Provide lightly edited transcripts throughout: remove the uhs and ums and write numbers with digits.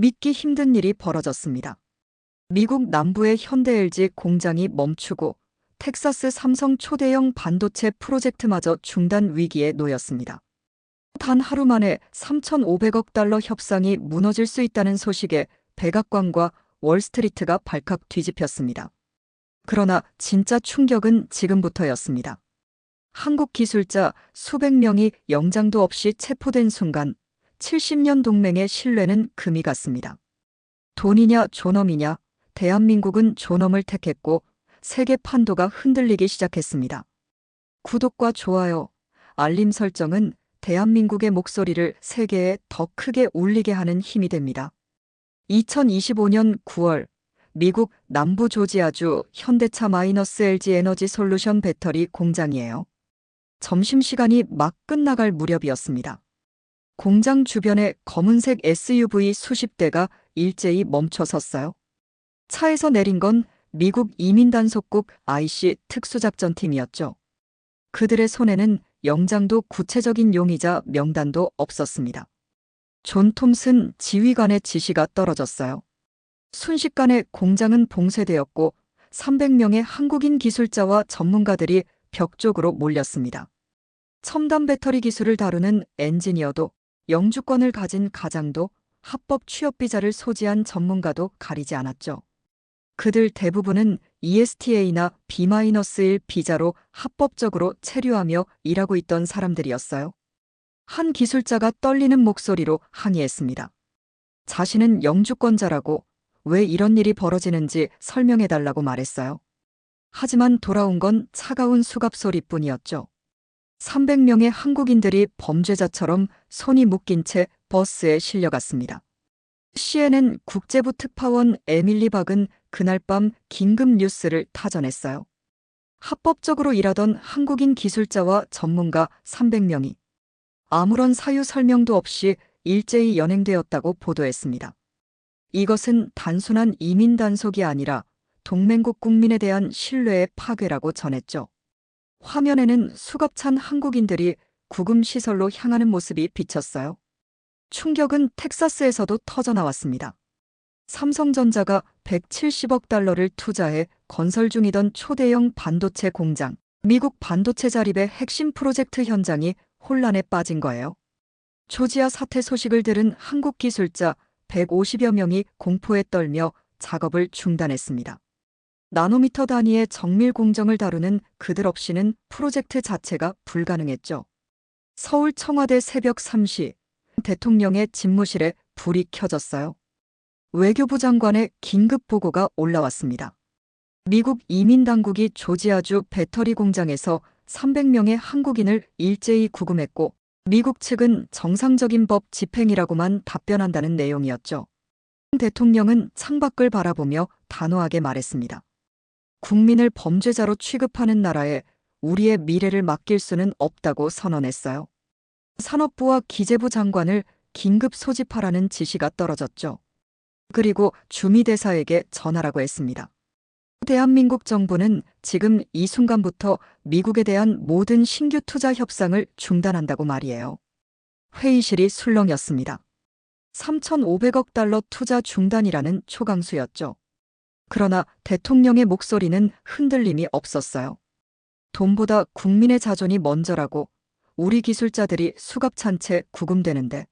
믿기 힘든 일이 벌어졌습니다. 미국 남부의 현대 LG 공장이 멈추고 텍사스 삼성 초대형 반도체 프로젝트마저 중단 위기에 놓였습니다. 단 하루 만에 3,500억 달러 협상이 무너질 수 있다는 소식에 백악관과 월스트리트가 발칵 뒤집혔습니다. 그러나 진짜 충격은 지금부터였습니다. 한국 기술자 수백 명이 영장도 없이 체포된 순간 70년 동맹의 신뢰는 금이 갔습니다. 돈이냐 존엄이냐, 대한민국은 존엄을 택했고 세계 판도가 흔들리기 시작했습니다. 구독과 좋아요, 알림 설정은 대한민국의 목소리를 세계에 더 크게 울리게 하는 힘이 됩니다. 2025년 9월 미국 남부 조지아주 현대차 마이너스 LG 에너지 솔루션 배터리 공장이에요. 점심시간이 막 끝나갈 무렵이었습니다. 공장 주변에 검은색 SUV 수십 대가 일제히 멈춰 섰어요. 차에서 내린 건 미국 이민단속국 IC 특수작전팀이었죠. 그들의 손에는 영장도 구체적인 용의자 명단도 없었습니다. 존 톰슨 지휘관의 지시가 떨어졌어요. 순식간에 공장은 봉쇄되었고 300명의 한국인 기술자와 전문가들이 벽 쪽으로 몰렸습니다. 첨단 배터리 기술을 다루는 엔지니어도, 영주권을 가진 가장도, 합법 취업 비자를 소지한 전문가도 가리지 않았죠. 그들 대부분은 ESTA나 B-1 비자로 합법적으로 체류하며 일하고 있던 사람들이었어요. 한 기술자가 떨리는 목소리로 항의했습니다. 자신은 영주권자라고, 왜 이런 일이 벌어지는지 설명해달라고 말했어요. 하지만 돌아온 건 차가운 수갑 소리뿐이었죠. 300명의 한국인들이 범죄자처럼 손이 묶인 채 버스에 실려갔습니다. CNN 국제부 특파원 에밀리 박은 그날 밤 긴급 뉴스를 타전했어요. 합법적으로 일하던 한국인 기술자와 전문가 300명이 아무런 사유 설명도 없이 일제히 연행되었다고 보도했습니다. 이것은 단순한 이민 단속이 아니라 동맹국 국민에 대한 신뢰의 파괴라고 전했죠. 화면에는 수갑찬 한국인들이 구금시설로 향하는 모습이 비쳤어요. 충격은 텍사스에서도 터져나왔습니다. 삼성전자가 170억 달러를 투자해 건설 중이던 초대형 반도체 공장, 미국 반도체 자립의 핵심 프로젝트 현장이 혼란에 빠진 거예요. 조지아 사태 소식을 들은 한국 기술자 150여 명이 공포에 떨며 작업을 중단했습니다. 나노미터 단위의 정밀 공정을 다루는 그들 없이는 프로젝트 자체가 불가능했죠. 서울 청와대 새벽 3시, 대통령의 집무실에 불이 켜졌어요. 외교부 장관의 긴급 보고가 올라왔습니다. 미국 이민당국이 조지아주 배터리 공장에서 300명의 한국인을 일제히 구금했고 미국 측은 정상적인 법 집행이라고만 답변한다는 내용이었죠. 대통령은 창밖을 바라보며 단호하게 말했습니다. 국민을 범죄자로 취급하는 나라에 우리의 미래를 맡길 수는 없다고 선언했어요. 산업부와 기재부 장관을 긴급 소집하라는 지시가 떨어졌죠. 그리고 주미대사에게 전하라고 했습니다. 대한민국 정부는 지금 이 순간부터 미국에 대한 모든 신규 투자 협상을 중단한다고 말이에요. 회의실이 술렁였습니다. 3,500억 달러 투자 중단이라는 초강수였죠. 그러나 대통령의 목소리는 흔들림이 없었어요. 돈보다 국민의 자존이 먼저라고, 우리 기술자들이 수갑찬 채 구금되는데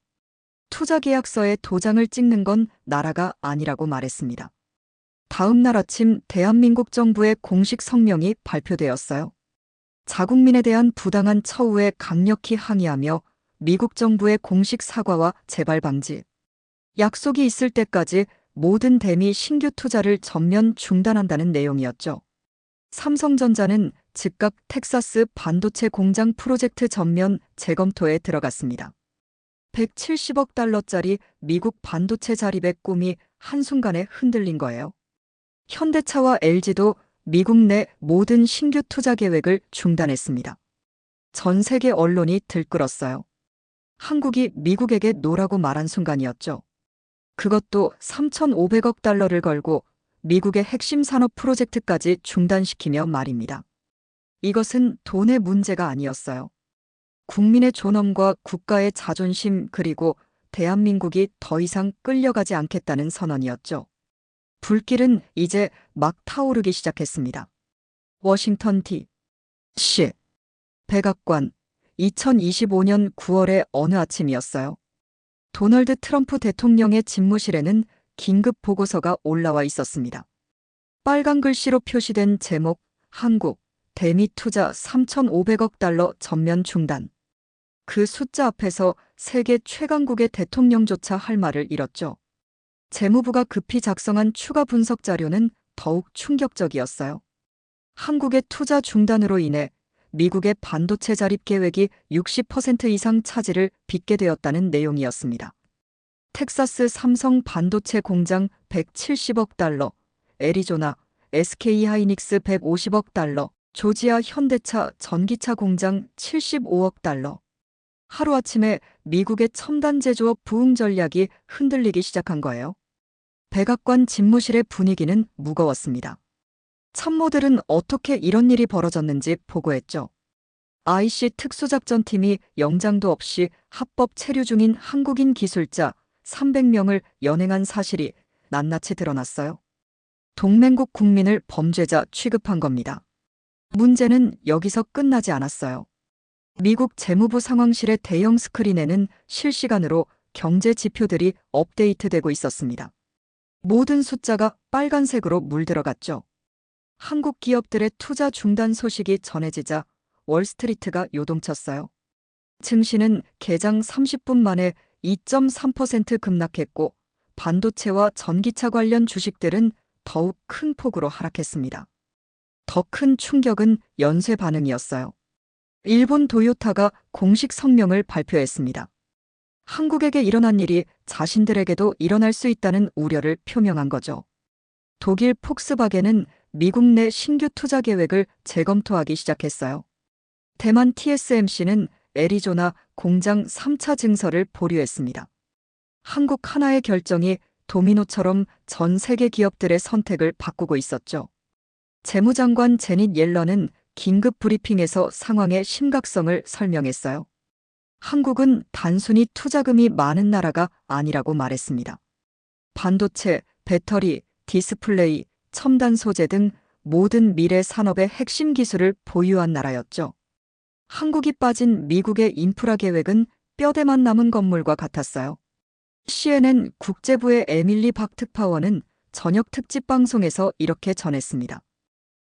투자 계약서에 도장을 찍는 건 나라가 아니라고 말했습니다. 다음 날 아침 대한민국 정부의 공식 성명이 발표되었어요. 자국민에 대한 부당한 처우에 강력히 항의하며 미국 정부의 공식 사과와 재발 방지, 약속이 있을 때까지 모든 대미 신규 투자를 전면 중단한다는 내용이었죠. 삼성전자는 즉각 텍사스 반도체 공장 프로젝트 전면 재검토에 들어갔습니다. 170억 달러짜리 미국 반도체 자립의 꿈이 한순간에 흔들린 거예요. 현대차와 LG도 미국 내 모든 신규 투자 계획을 중단했습니다. 전 세계 언론이 들끓었어요. 한국이 미국에게 노라고 말한 순간이었죠. 그것도 3,500억 달러를 걸고 미국의 핵심 산업 프로젝트까지 중단시키며 말입니다. 이것은 돈의 문제가 아니었어요. 국민의 존엄과 국가의 자존심 그리고 대한민국이 더 이상 끌려가지 않겠다는 선언이었죠. 불길은 이제 막 타오르기 시작했습니다. 워싱턴 D.C. 백악관 2025년 9월의 어느 아침이었어요. 도널드 트럼프 대통령의 집무실에는 긴급 보고서가 올라와 있었습니다. 빨간 글씨로 표시된 제목, 한국, 대미 투자 3,500억 달러 전면 중단. 그 숫자 앞에서 세계 최강국의 대통령조차 할 말을 잃었죠. 재무부가 급히 작성한 추가 분석 자료는 더욱 충격적이었어요. 한국의 투자 중단으로 인해 미국의 반도체 자립 계획이 60% 이상 차질을 빚게 되었다는 내용이었습니다. 텍사스 삼성 반도체 공장 170억 달러, 애리조나 SK 하이닉스 150억 달러, 조지아 현대차 전기차 공장 75억 달러. 하루아침에 미국의 첨단 제조업 부흥 전략이 흔들리기 시작한 거예요. 백악관 집무실의 분위기는 무거웠습니다. 참모들은 어떻게 이런 일이 벌어졌는지 보고했죠. IC 특수작전팀이 영장도 없이 합법 체류 중인 한국인 기술자 300명을 연행한 사실이 낱낱이 드러났어요. 동맹국 국민을 범죄자 취급한 겁니다. 문제는 여기서 끝나지 않았어요. 미국 재무부 상황실의 대형 스크린에는 실시간으로 경제 지표들이 업데이트되고 있었습니다. 모든 숫자가 빨간색으로 물들어갔죠. 한국 기업들의 투자 중단 소식이 전해지자 월스트리트가 요동쳤어요. 증시는 개장 30분 만에 2.3% 급락했고 반도체와 전기차 관련 주식들은 더욱 큰 폭으로 하락했습니다. 더 큰 충격은 연쇄 반응이었어요. 일본 도요타가 공식 성명을 발표했습니다. 한국에게 일어난 일이 자신들에게도 일어날 수 있다는 우려를 표명한 거죠. 독일 폭스바겐은 미국 내 신규 투자 계획을 재검토하기 시작했어요. 대만 TSMC는 애리조나 공장 3차 증설을 보류했습니다. 한국 하나의 결정이 도미노처럼 전 세계 기업들의 선택을 바꾸고 있었죠. 재무장관 제닛 옐런은 긴급 브리핑에서 상황의 심각성을 설명했어요. 한국은 단순히 투자금이 많은 나라가 아니라고 말했습니다. 반도체, 배터리, 디스플레이, 첨단 소재 등 모든 미래 산업의 핵심 기술을 보유한 나라였죠. 한국이 빠진 미국의 인프라 계획은 뼈대만 남은 건물과 같았어요. CNN 국제부의 에밀리 박 특파원은 저녁 특집 방송에서 이렇게 전했습니다.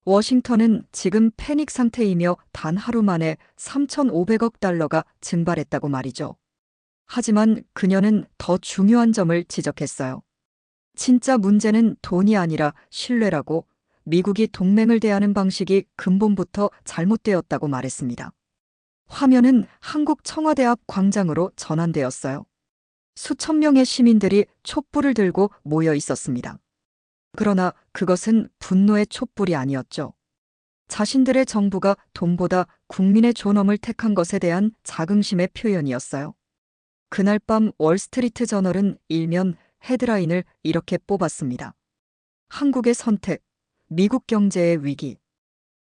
워싱턴은 지금 패닉 상태이며 단 하루 만에 3,500억 달러가 증발했다고 말이죠. 하지만 그녀는 더 중요한 점을 지적했어요. 진짜 문제는 돈이 아니라 신뢰라고, 미국이 동맹을 대하는 방식이 근본부터 잘못되었다고 말했습니다. 화면은 한국 청와대 앞 광장으로 전환되었어요. 수천 명의 시민들이 촛불을 들고 모여 있었습니다. 그러나 그것은 분노의 촛불이 아니었죠. 자신들의 정부가 돈보다 국민의 존엄을 택한 것에 대한 자긍심의 표현이었어요. 그날 밤 월스트리트 저널은 일면 헤드라인을 이렇게 뽑았습니다. 한국의 선택, 미국 경제의 위기.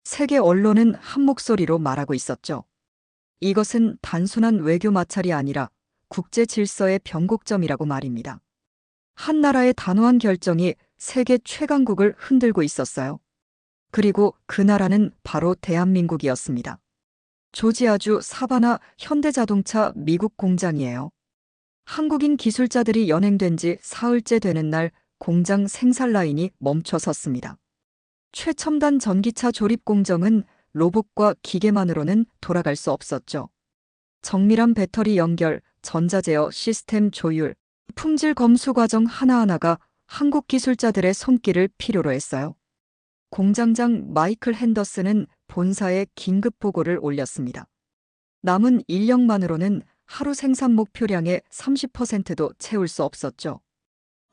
세계 언론은 한 목소리로 말하고 있었죠. 이것은 단순한 외교 마찰이 아니라 국제 질서의 변곡점이라고 말입니다. 한 나라의 단호한 결정이 세계 최강국을 흔들고 있었어요. 그리고 그 나라는 바로 대한민국이었습니다. 조지아주 사바나 현대자동차 미국 공장이에요. 한국인 기술자들이 연행된 지 사흘째 되는 날 공장 생산 라인이 멈춰 섰습니다. 최첨단 전기차 조립 공정은 로봇과 기계만으로는 돌아갈 수 없었죠. 정밀한 배터리 연결, 전자제어 시스템 조율, 품질 검수 과정 하나하나가 한국 기술자들의 손길을 필요로 했어요. 공장장 마이클 핸더슨은 본사에 긴급 보고를 올렸습니다. 남은 인력만으로는 하루 생산 목표량의 30%도 채울 수 없었죠.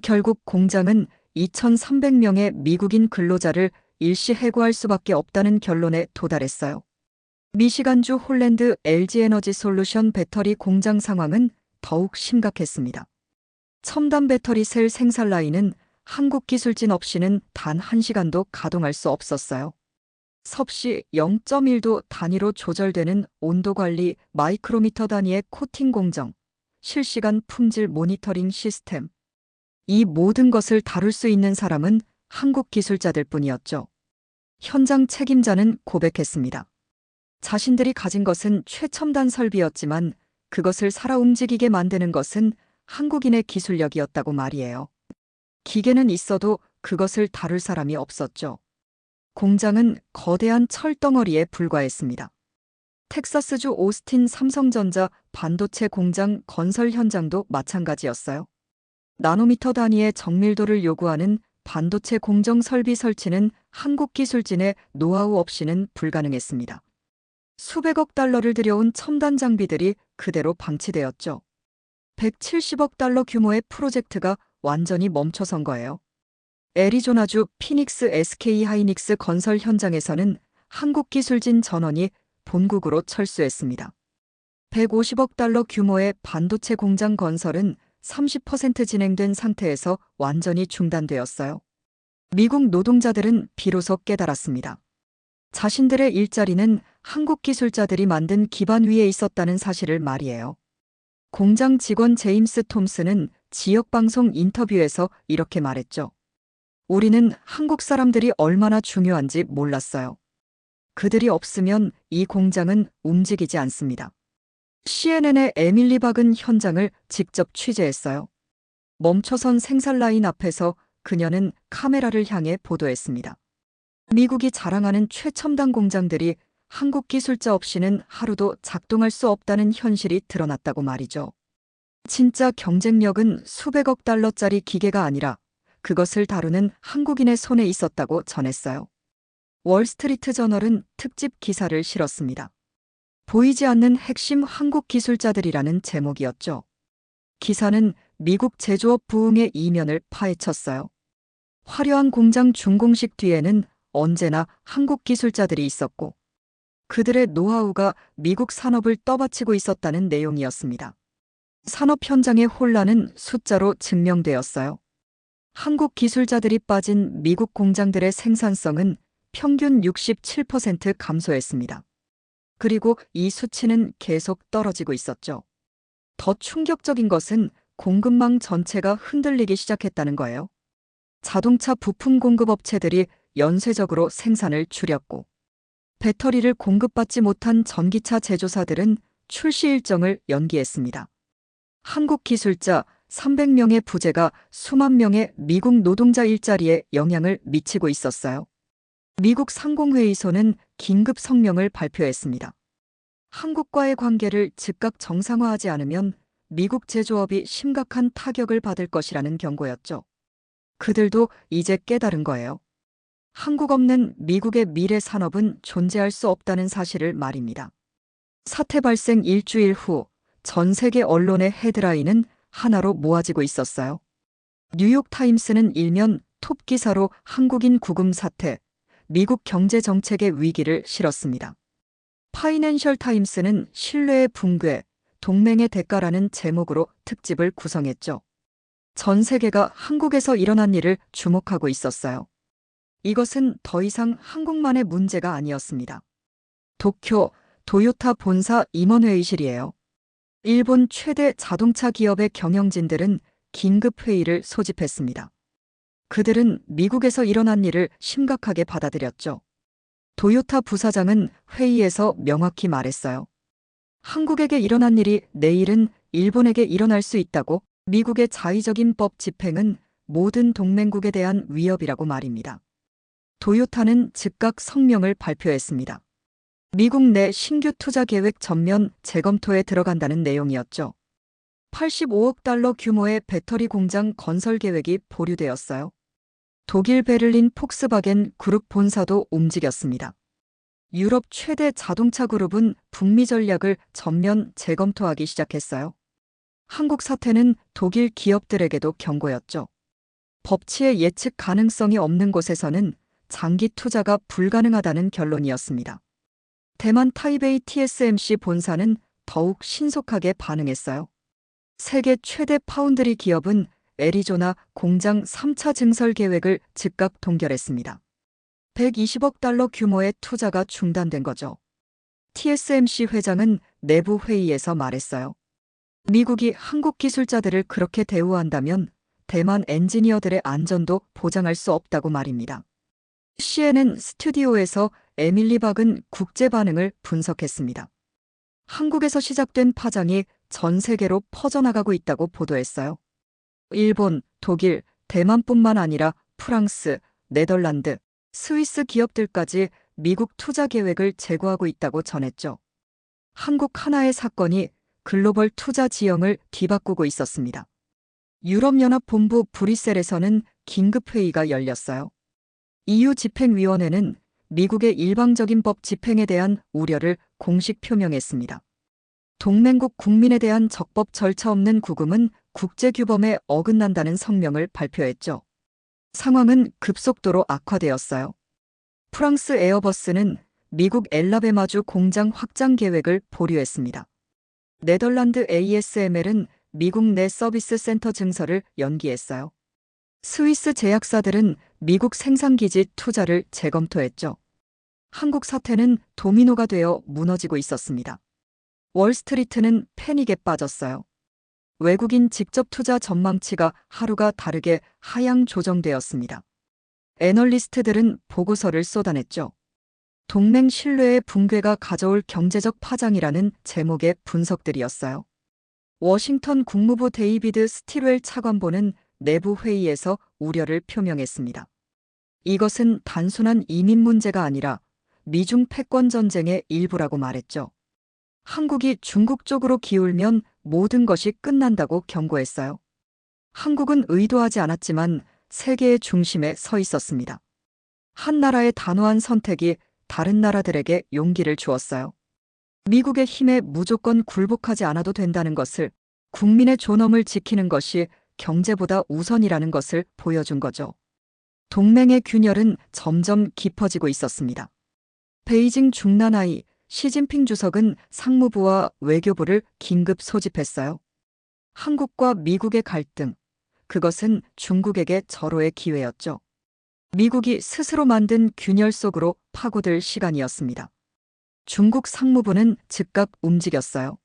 결국 공장은 2,300명의 미국인 근로자를 일시 해고할 수밖에 없다는 결론에 도달했어요. 미시간주 홀랜드 LG에너지 솔루션 배터리 공장 상황은 더욱 심각했습니다. 첨단 배터리 셀 생산 라인은 한국 기술진 없이는 단 1시간도 가동할 수 없었어요. 섭씨 0.1도 단위로 조절되는 온도 관리 마이크로미터 단위의 코팅 공정, 실시간 품질 모니터링 시스템. 이 모든 것을 다룰 수 있는 사람은 한국 기술자들 뿐이었죠. 현장 책임자는 고백했습니다. 자신들이 가진 것은 최첨단 설비였지만 그것을 살아 움직이게 만드는 것은 한국인의 기술력이었다고 말이에요. 기계는 있어도 그것을 다룰 사람이 없었죠. 공장은 거대한 철덩어리에 불과했습니다. 텍사스주 오스틴 삼성전자 반도체 공장 건설 현장도 마찬가지였어요. 나노미터 단위의 정밀도를 요구하는 반도체 공정 설비 설치는 한국 기술진의 노하우 없이는 불가능했습니다. 수백억 달러를 들여온 첨단 장비들이 그대로 방치되었죠. 170억 달러 규모의 프로젝트가 완전히 멈춰선 거예요. 애리조나주 피닉스 SK 하이닉스 건설 현장에서는 한국 기술진 전원이 본국으로 철수했습니다. 150억 달러 규모의 반도체 공장 건설은 30% 진행된 상태에서 완전히 중단되었어요. 미국 노동자들은 비로소 깨달았습니다. 자신들의 일자리는 한국 기술자들이 만든 기반 위에 있었다는 사실을 말이에요. 공장 직원 제임스 톰슨은 지역방송 인터뷰에서 이렇게 말했죠. 우리는 한국 사람들이 얼마나 중요한지 몰랐어요. 그들이 없으면 이 공장은 움직이지 않습니다. CNN의 에밀리 박은 현장을 직접 취재했어요. 멈춰선 생산 라인 앞에서 그녀는 카메라를 향해 보도했습니다. 미국이 자랑하는 최첨단 공장들이 한국 기술자 없이는 하루도 작동할 수 없다는 현실이 드러났다고 말이죠. 진짜 경쟁력은 수백억 달러짜리 기계가 아니라 그것을 다루는 한국인의 손에 있었다고 전했어요. 월스트리트 저널은 특집 기사를 실었습니다. 보이지 않는 핵심 한국 기술자들이라는 제목이었죠. 기사는 미국 제조업 부흥의 이면을 파헤쳤어요. 화려한 공장 준공식 뒤에는 언제나 한국 기술자들이 있었고 그들의 노하우가 미국 산업을 떠받치고 있었다는 내용이었습니다. 산업 현장의 혼란은 숫자로 증명되었어요. 한국 기술자들이 빠진 미국 공장들의 생산성은 평균 67% 감소했습니다. 그리고 이 수치는 계속 떨어지고 있었죠. 더 충격적인 것은 공급망 전체가 흔들리기 시작했다는 거예요. 자동차 부품 공급 업체들이 연쇄적으로 생산을 줄였고 배터리를 공급받지 못한 전기차 제조사들은 출시 일정을 연기했습니다. 한국 기술자 300명의 부재가 수만 명의 미국 노동자 일자리에 영향을 미치고 있었어요. 미국 상공회의소는 긴급 성명을 발표했습니다. 한국과의 관계를 즉각 정상화하지 않으면 미국 제조업이 심각한 타격을 받을 것이라는 경고였죠. 그들도 이제 깨달은 거예요. 한국 없는 미국의 미래 산업은 존재할 수 없다는 사실을 말입니다. 사태 발생 일주일 후 전 세계 언론의 헤드라인은 하나로 모아지고 있었어요. 뉴욕타임스는 일면 톱 기사로 한국인 구금 사태, 미국 경제 정책의 위기를 실었습니다. 파이낸셜 타임스는 신뢰의 붕괴, 동맹의 대가라는 제목으로 특집을 구성했죠. 전 세계가 한국에서 일어난 일을 주목하고 있었어요. 이것은 더 이상 한국만의 문제가 아니었습니다. 도쿄 도요타 본사 임원회의실이에요. 일본 최대 자동차 기업의 경영진들은 긴급 회의를 소집했습니다. 그들은 미국에서 일어난 일을 심각하게 받아들였죠. 도요타 부사장은 회의에서 명확히 말했어요. 한국에게 일어난 일이 내일은 일본에게 일어날 수 있다고. 미국의 자의적인 법 집행은 모든 동맹국에 대한 위협이라고 말입니다. 도요타는 즉각 성명을 발표했습니다. 미국 내 신규 투자 계획 전면 재검토에 들어간다는 내용이었죠. 85억 달러 규모의 배터리 공장 건설 계획이 보류되었어요. 독일 베를린 폭스바겐 그룹 본사도 움직였습니다. 유럽 최대 자동차 그룹은 북미 전략을 전면 재검토하기 시작했어요. 한국 사태는 독일 기업들에게도 경고였죠. 법치의 예측 가능성이 없는 곳에서는 장기 투자가 불가능하다는 결론이었습니다. 대만 타이베이 TSMC 본사는 더욱 신속하게 반응했어요. 세계 최대 파운드리 기업은 애리조나 공장 3차 증설 계획을 즉각 동결했습니다. 120억 달러 규모의 투자가 중단된 거죠. TSMC 회장은 내부 회의에서 말했어요. 미국이 한국 기술자들을 그렇게 대우한다면 대만 엔지니어들의 안전도 보장할 수 없다고 말입니다. CNN 스튜디오에서 에밀리 박은 국제 반응을 분석했습니다. 한국에서 시작된 파장이 전 세계로 퍼져나가고 있다고 보도했어요. 일본, 독일, 대만뿐만 아니라 프랑스, 네덜란드, 스위스 기업들까지 미국 투자 계획을 제고하고 있다고 전했죠. 한국 하나의 사건이 글로벌 투자 지형을 뒤바꾸고 있었습니다. 유럽연합 본부 브뤼셀에서는 긴급회의가 열렸어요. EU 집행위원회는 미국의 일방적인 법 집행에 대한 우려를 공식 표명했습니다. 동맹국 국민에 대한 적법 절차 없는 구금은 국제규범에 어긋난다는 성명을 발표했죠. 상황은 급속도로 악화되었어요. 프랑스 에어버스는 미국 엘라베마주 공장 확장 계획을 보류했습니다. 네덜란드 ASML은 미국 내 서비스 센터 증설을 연기했어요. 스위스 제약사들은 미국 생산기지 투자를 재검토했죠. 한국 사태는 도미노가 되어 무너지고 있었습니다. 월스트리트는 패닉에 빠졌어요. 외국인 직접 투자 전망치가 하루가 다르게 하향 조정되었습니다. 애널리스트들은 보고서를 쏟아냈죠. 동맹 신뢰의 붕괴가 가져올 경제적 파장이라는 제목의 분석들이었어요. 워싱턴 국무부 데이비드 스틸웰 차관보는 내부 회의에서 우려를 표명했습니다. 이것은 단순한 이민 문제가 아니라 미중 패권 전쟁의 일부라고 말했죠. 한국이 중국 쪽으로 기울면 모든 것이 끝난다고 경고했어요. 한국은 의도하지 않았지만 세계의 중심에 서 있었습니다. 한 나라의 단호한 선택이 다른 나라들에게 용기를 주었어요. 미국의 힘에 무조건 굴복하지 않아도 된다는 것을, 국민의 존엄을 지키는 것이 경제보다 우선이라는 것을 보여준 거죠. 동맹의 균열은 점점 깊어지고 있었습니다. 베이징 중난하이 시진핑 주석은 상무부와 외교부를 긴급 소집했어요. 한국과 미국의 갈등, 그것은 중국에게 절호의 기회였죠. 미국이 스스로 만든 균열 속으로 파고들 시간이었습니다. 중국 상무부는 즉각 움직였어요.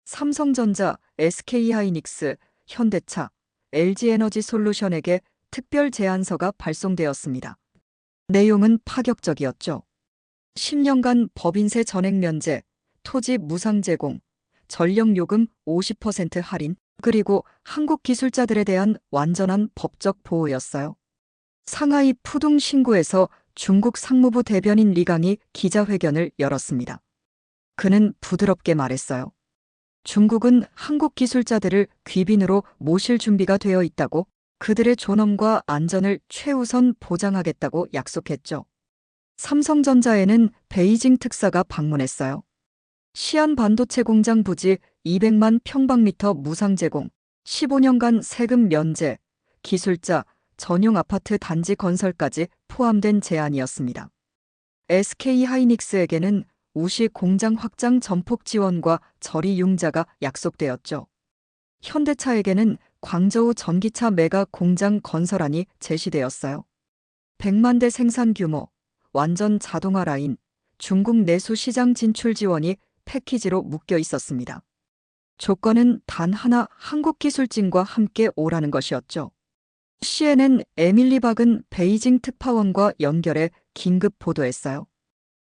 삼성전자, SK하이닉스, 현대차, LG에너지솔루션에게 특별 제안서가 발송되었습니다. 내용은 파격적이었죠. 10년간 법인세 전액 면제, 토지 무상 제공, 전력요금 50% 할인, 그리고 한국 기술자들에 대한 완전한 법적 보호였어요. 상하이 푸둥 신구에서 중국 상무부 대변인 리강이 기자회견을 열었습니다. 그는 부드럽게 말했어요. 중국은 한국 기술자들을 귀빈으로 모실 준비가 되어 있다고, 그들의 존엄과 안전을 최우선 보장하겠다고 약속했죠. 삼성전자에는 베이징 특사가 방문했어요. 시안 반도체 공장 부지 200만 평방미터 무상 제공, 15년간 세금 면제, 기술자, 전용 아파트 단지 건설까지 포함된 제안이었습니다. SK하이닉스에게는 우시 공장 확장 전폭 지원과 저리 융자가 약속되었죠. 현대차에게는 광저우 전기차 메가 공장 건설안이 제시되었어요. 100만 대 생산 규모, 완전 자동화 라인, 중국 내수 시장 진출 지원이 패키지로 묶여 있었습니다. 조건은 단 하나, 한국 기술진과 함께 오라는 것이었죠. CNN 에밀리 박은 베이징 특파원과 연결해 긴급 보도했어요.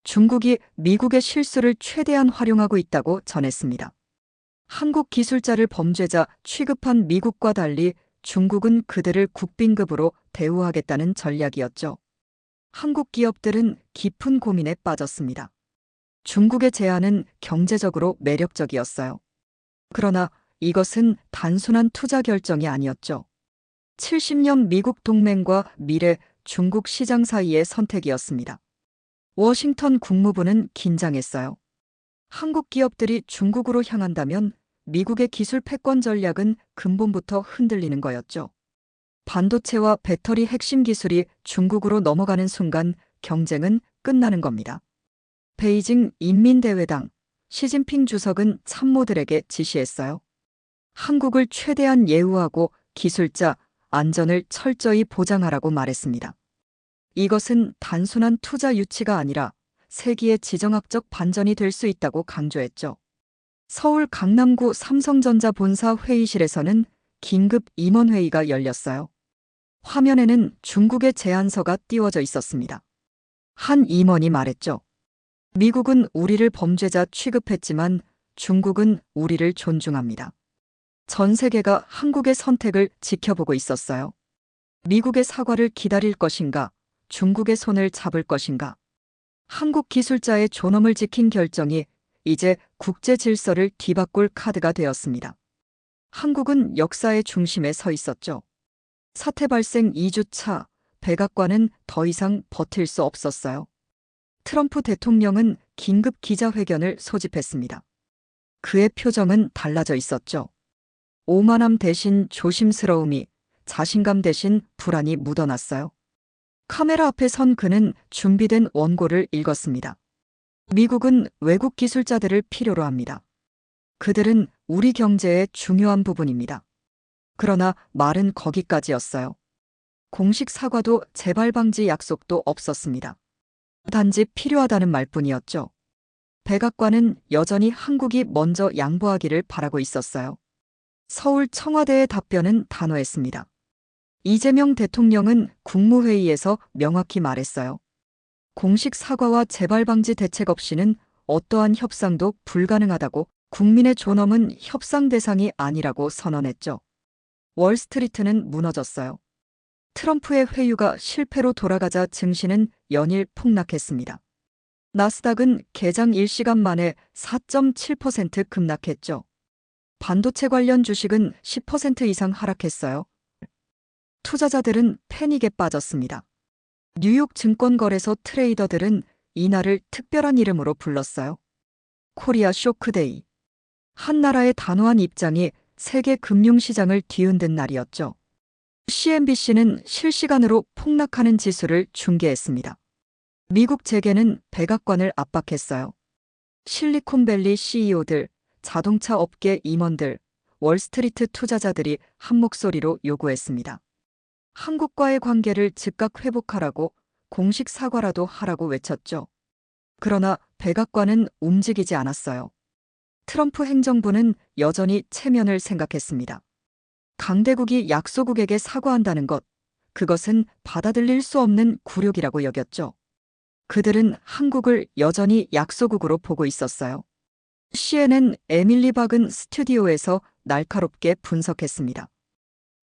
중국이 미국의 실수를 최대한 활용하고 있다고 전했습니다. 한국 기술자를 범죄자 취급한 미국과 달리 중국은 그들을 국빈급으로 대우하겠다는 전략이었죠. 한국 기업들은 깊은 고민에 빠졌습니다. 중국의 제안은 경제적으로 매력적이었어요. 그러나 이것은 단순한 투자 결정이 아니었죠. 70년 미국 동맹과 미래 중국 시장 사이의 선택이었습니다. 워싱턴 국무부는 긴장했어요. 한국 기업들이 중국으로 향한다면 미국의 기술 패권 전략은 근본부터 흔들리는 거였죠. 반도체와 배터리 핵심 기술이 중국으로 넘어가는 순간 경쟁은 끝나는 겁니다. 베이징 인민대회당 시진핑 주석은 참모들에게 지시했어요. 한국을 최대한 예우하고 기술자, 안전을 철저히 보장하라고 말했습니다. 이것은 단순한 투자 유치가 아니라 세기의 지정학적 반전이 될 수 있다고 강조했죠. 서울 강남구 삼성전자 본사 회의실에서는 긴급 임원회의가 열렸어요. 화면에는 중국의 제안서가 띄워져 있었습니다. 한 임원이 말했죠. 미국은 우리를 범죄자 취급했지만 중국은 우리를 존중합니다. 전 세계가 한국의 선택을 지켜보고 있었어요. 미국의 사과를 기다릴 것인가, 중국의 손을 잡을 것인가. 한국 기술자의 존엄을 지킨 결정이 이제 국제 질서를 뒤바꿀 카드가 되었습니다. 한국은 역사의 중심에 서 있었죠. 사태 발생 2주차, 백악관은 더 이상 버틸 수 없었어요. 트럼프 대통령은 긴급 기자회견을 소집했습니다. 그의 표정은 달라져 있었죠. 오만함 대신 조심스러움이, 자신감 대신 불안이 묻어났어요. 카메라 앞에 선 그는 준비된 원고를 읽었습니다. 미국은 외국 기술자들을 필요로 합니다. 그들은 우리 경제의 중요한 부분입니다. 그러나 말은 거기까지였어요. 공식 사과도 재발 방지 약속도 없었습니다. 단지 필요하다는 말뿐이었죠. 백악관은 여전히 한국이 먼저 양보하기를 바라고 있었어요. 서울 청와대의 답변은 단호했습니다. 이재명 대통령은 국무회의에서 명확히 말했어요. 공식 사과와 재발 방지 대책 없이는 어떠한 협상도 불가능하다고, 국민의 존엄은 협상 대상이 아니라고 선언했죠. 월스트리트는 무너졌어요. 트럼프의 회유가 실패로 돌아가자 증시는 연일 폭락했습니다. 나스닥은 개장 1시간 만에 4.7% 급락했죠. 반도체 관련 주식은 10% 이상 하락했어요. 투자자들은 패닉에 빠졌습니다. 뉴욕 증권거래소 트레이더들은 이날을 특별한 이름으로 불렀어요. 코리아 쇼크데이. 한 나라의 단호한 입장이 세계 금융시장을 뒤흔든 날이었죠. CNBC는 실시간으로 폭락하는 지수를 중계했습니다. 미국 재계는 백악관을 압박했어요. 실리콘밸리 CEO들, 자동차 업계 임원들, 월스트리트 투자자들이 한 목소리로 요구했습니다. 한국과의 관계를 즉각 회복하라고, 공식 사과라도 하라고 외쳤죠. 그러나 백악관은 움직이지 않았어요. 트럼프 행정부는 여전히 체면을 생각했습니다. 강대국이 약소국에게 사과한다는 것, 그것은 받아들일 수 없는 굴욕이라고 여겼죠. 그들은 한국을 여전히 약소국으로 보고 있었어요. CNN 에밀리 박은 스튜디오에서 날카롭게 분석했습니다.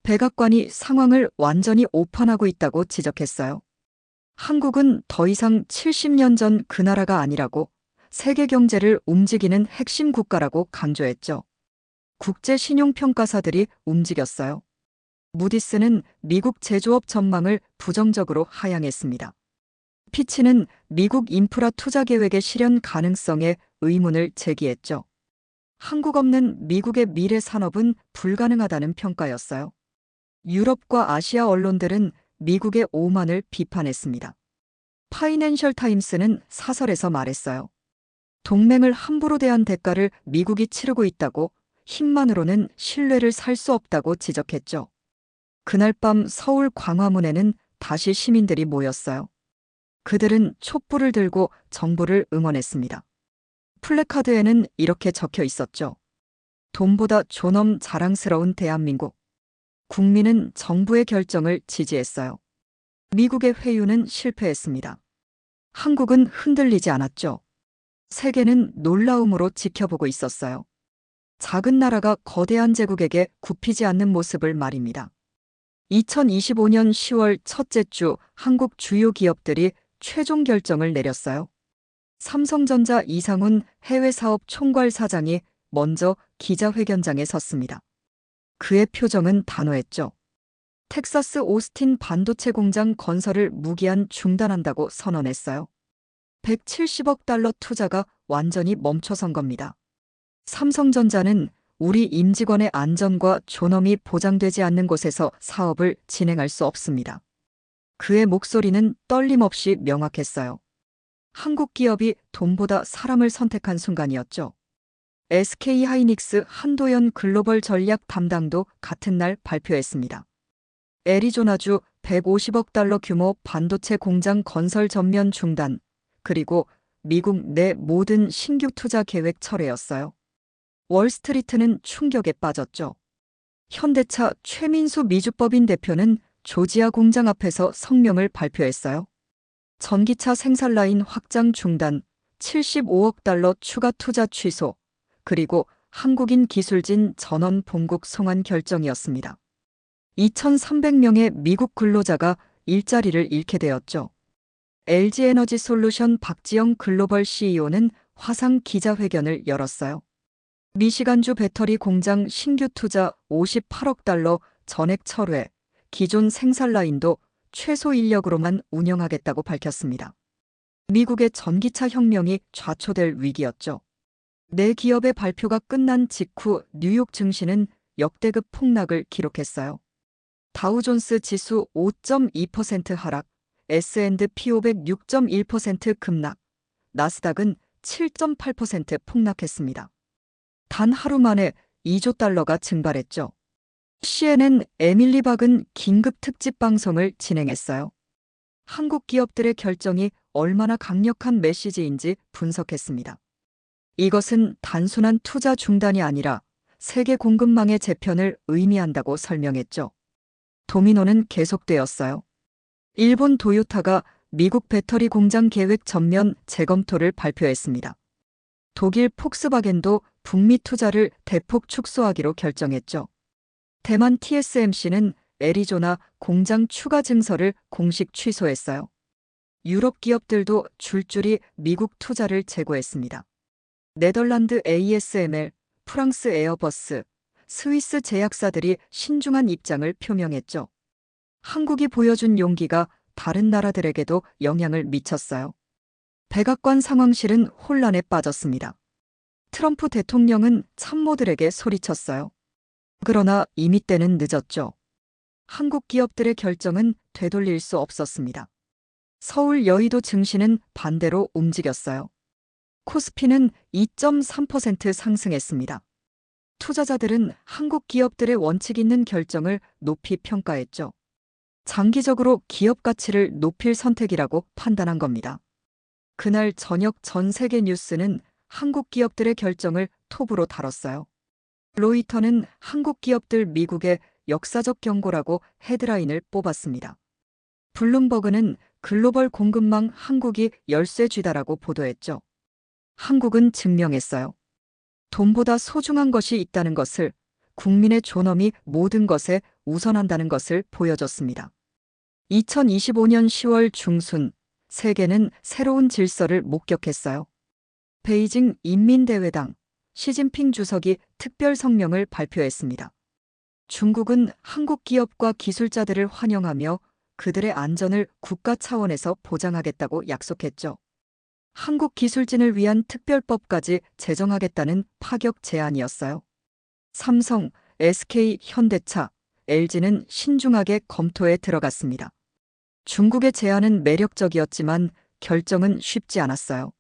백악관이 상황을 완전히 오판하고 있다고 지적했어요. 한국은 더 이상 70년 전 그 나라가 아니라고, 세계 경제를 움직이는 핵심 국가라고 강조했죠. 국제 신용평가사들이 움직였어요. 무디스는 미국 제조업 전망을 부정적으로 하향했습니다. 피치는 미국 인프라 투자 계획의 실현 가능성에 의문을 제기했죠. 한국 없는 미국의 미래 산업은 불가능하다는 평가였어요. 유럽과 아시아 언론들은 미국의 오만을 비판했습니다. 파이낸셜 타임스는 사설에서 말했어요. 동맹을 함부로 대한 대가를 미국이 치르고 있다고, 힘만으로는 신뢰를 살 수 없다고 지적했죠. 그날 밤 서울 광화문에는 다시 시민들이 모였어요. 그들은 촛불을 들고 정부를 응원했습니다. 플래카드에는 이렇게 적혀 있었죠. 돈보다 존엄 자랑스러운 대한민국. 국민은 정부의 결정을 지지했어요. 미국의 회유는 실패했습니다. 한국은 흔들리지 않았죠. 세계는 놀라움으로 지켜보고 있었어요. 작은 나라가 거대한 제국에게 굽히지 않는 모습을 말입니다. 2025년 10월 첫째 주 한국 주요 기업들이 최종 결정을 내렸어요. 삼성전자 이상훈 해외사업 총괄 사장이 먼저 기자회견장에 섰습니다. 그의 표정은 단호했죠. 텍사스 오스틴 반도체 공장 건설을 무기한 중단한다고 선언했어요. 170억 달러 투자가 완전히 멈춰선 겁니다. 삼성전자는 우리 임직원의 안전과 존엄이 보장되지 않는 곳에서 사업을 진행할 수 없습니다. 그의 목소리는 떨림 없이 명확했어요. 한국 기업이 돈보다 사람을 선택한 순간이었죠. SK하이닉스 한도연 글로벌 전략 담당도 같은 날 발표했습니다. 애리조나주 150억 달러 규모 반도체 공장 건설 전면 중단, 그리고 미국 내 모든 신규 투자 계획 철회였어요. 월스트리트는 충격에 빠졌죠. 현대차 최민수 미주법인 대표는 조지아 공장 앞에서 성명을 발표했어요. 전기차 생산 라인 확장 중단, 75억 달러 추가 투자 취소, 그리고 한국인 기술진 전원 본국 송환 결정이었습니다. 2,300명의 미국 근로자가 일자리를 잃게 되었죠. LG에너지솔루션 박지영 글로벌 CEO는 화상 기자회견을 열었어요. 미시간주 배터리 공장 신규 투자 58억 달러 전액 철회, 기존 생산 라인도 최소 인력으로만 운영하겠다고 밝혔습니다. 미국의 전기차 혁명이 좌초될 위기였죠. 네 기업의 발표가 끝난 직후 뉴욕 증시는 역대급 폭락을 기록했어요. 다우존스 지수 5.2% 하락, S&P 500 6.1% 급락, 나스닥은 7.8% 폭락했습니다. 단 하루 만에 2조 달러가 증발했죠. CNN 에밀리 박은 긴급 특집 방송을 진행했어요. 한국 기업들의 결정이 얼마나 강력한 메시지인지 분석했습니다. 이것은 단순한 투자 중단이 아니라 세계 공급망의 재편을 의미한다고 설명했죠. 도미노는 계속되었어요. 일본 도요타가 미국 배터리 공장 계획 전면 재검토를 발표했습니다. 독일 폭스바겐도 북미 투자를 대폭 축소하기로 결정했죠. 대만 TSMC는 애리조나 공장 추가 증설을 공식 취소했어요. 유럽 기업들도 줄줄이 미국 투자를 재고했습니다. 네덜란드 ASML, 프랑스 에어버스, 스위스 제약사들이 신중한 입장을 표명했죠. 한국이 보여준 용기가 다른 나라들에게도 영향을 미쳤어요. 백악관 상황실은 혼란에 빠졌습니다. 트럼프 대통령은 참모들에게 소리쳤어요. 그러나 이미 때는 늦었죠. 한국 기업들의 결정은 되돌릴 수 없었습니다. 서울 여의도 증시는 반대로 움직였어요. 코스피는 2.3% 상승했습니다. 투자자들은 한국 기업들의 원칙 있는 결정을 높이 평가했죠. 장기적으로 기업 가치를 높일 선택이라고 판단한 겁니다. 그날 저녁 전 세계 뉴스는 한국 기업들의 결정을 톱으로 다뤘어요. 로이터는 한국 기업들 미국의 역사적 경고라고 헤드라인을 뽑았습니다. 블룸버그는 글로벌 공급망 한국이 열쇠 쥐다라고 보도했죠. 한국은 증명했어요. 돈보다 소중한 것이 있다는 것을, 국민의 존엄이 모든 것에 우선한다는 것을 보여줬습니다. 2025년 10월 중순, 세계는 새로운 질서를 목격했어요. 베이징 인민대회당, 시진핑 주석이 특별 성명을 발표했습니다. 중국은 한국 기업과 기술자들을 환영하며 그들의 안전을 국가 차원에서 보장하겠다고 약속했죠. 한국 기술진을 위한 특별법까지 제정하겠다는 파격 제안이었어요. 삼성, SK, 현대차, LG는 신중하게 검토에 들어갔습니다. 중국의 제안은 매력적이었지만 결정은 쉽지 않았어요.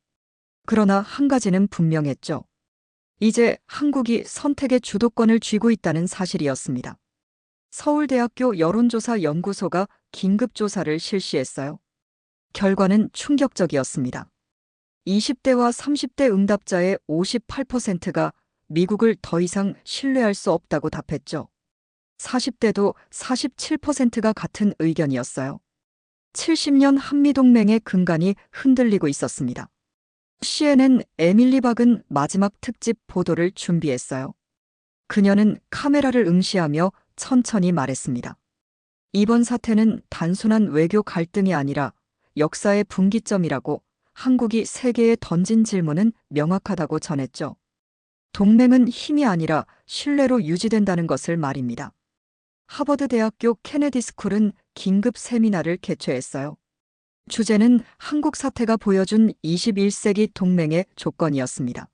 그러나 한 가지는 분명했죠. 이제 한국이 선택의 주도권을 쥐고 있다는 사실이었습니다. 서울대학교 여론조사 연구소가 긴급조사를 실시했어요. 결과는 충격적이었습니다. 20대와 30대 응답자의 58%가 미국을 더 이상 신뢰할 수 없다고 답했죠. 40대도 47%가 같은 의견이었어요. 70년 한미동맹의 근간이 흔들리고 있었습니다. CNN 에밀리 박은 마지막 특집 보도를 준비했어요. 그녀는 카메라를 응시하며 천천히 말했습니다. 이번 사태는 단순한 외교 갈등이 아니라 역사의 분기점이라고, 한국이 세계에 던진 질문은 명확하다고 전했죠. 동맹은 힘이 아니라 신뢰로 유지된다는 것을 말입니다. 하버드 대학교 케네디 스쿨은 긴급 세미나를 개최했어요. 주제는 한국 사태가 보여준 21세기 동맹의 조건이었습니다.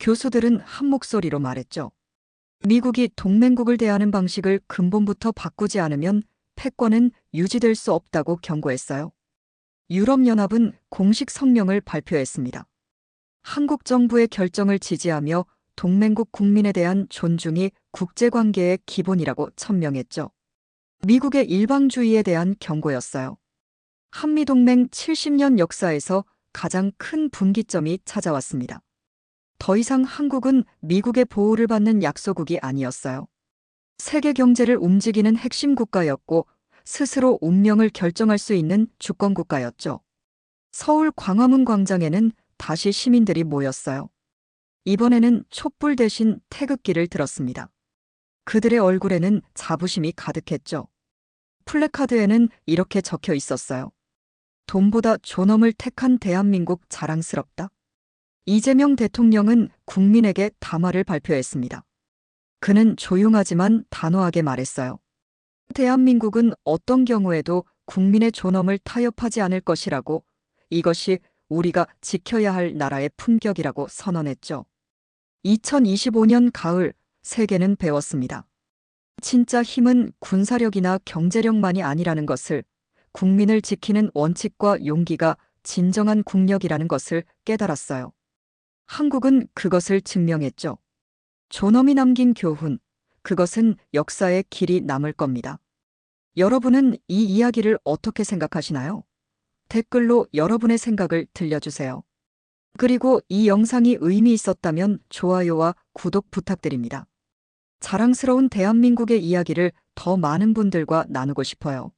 교수들은 한 목소리로 말했죠. 미국이 동맹국을 대하는 방식을 근본부터 바꾸지 않으면 패권은 유지될 수 없다고 경고했어요. 유럽연합은 공식 성명을 발표했습니다. 한국 정부의 결정을 지지하며 동맹국 국민에 대한 존중이 국제관계의 기본이라고 천명했죠. 미국의 일방주의에 대한 경고였어요. 한미동맹 70년 역사에서 가장 큰 분기점이 찾아왔습니다. 더 이상 한국은 미국의 보호를 받는 약소국이 아니었어요. 세계 경제를 움직이는 핵심 국가였고 스스로 운명을 결정할 수 있는 주권 국가였죠. 서울 광화문 광장에는 다시 시민들이 모였어요. 이번에는 촛불 대신 태극기를 들었습니다. 그들의 얼굴에는 자부심이 가득했죠. 플래카드에는 이렇게 적혀 있었어요. 돈보다 존엄을 택한 대한민국 자랑스럽다. 이재명 대통령은 국민에게 담화를 발표했습니다. 그는 조용하지만 단호하게 말했어요. 대한민국은 어떤 경우에도 국민의 존엄을 타협하지 않을 것이라고, 이것이 우리가 지켜야 할 나라의 품격이라고 선언했죠. 2025년 가을, 세계는 배웠습니다. 진짜 힘은 군사력이나 경제력만이 아니라는 것을, 국민을 지키는 원칙과 용기가 진정한 국력이라는 것을 깨달았어요. 한국은 그것을 증명했죠. 존엄이 남긴 교훈, 그것은 역사의 길이 남을 겁니다. 여러분은 이 이야기를 어떻게 생각하시나요? 댓글로 여러분의 생각을 들려주세요. 그리고 이 영상이 의미 있었다면 좋아요와 구독 부탁드립니다. 자랑스러운 대한민국의 이야기를 더 많은 분들과 나누고 싶어요.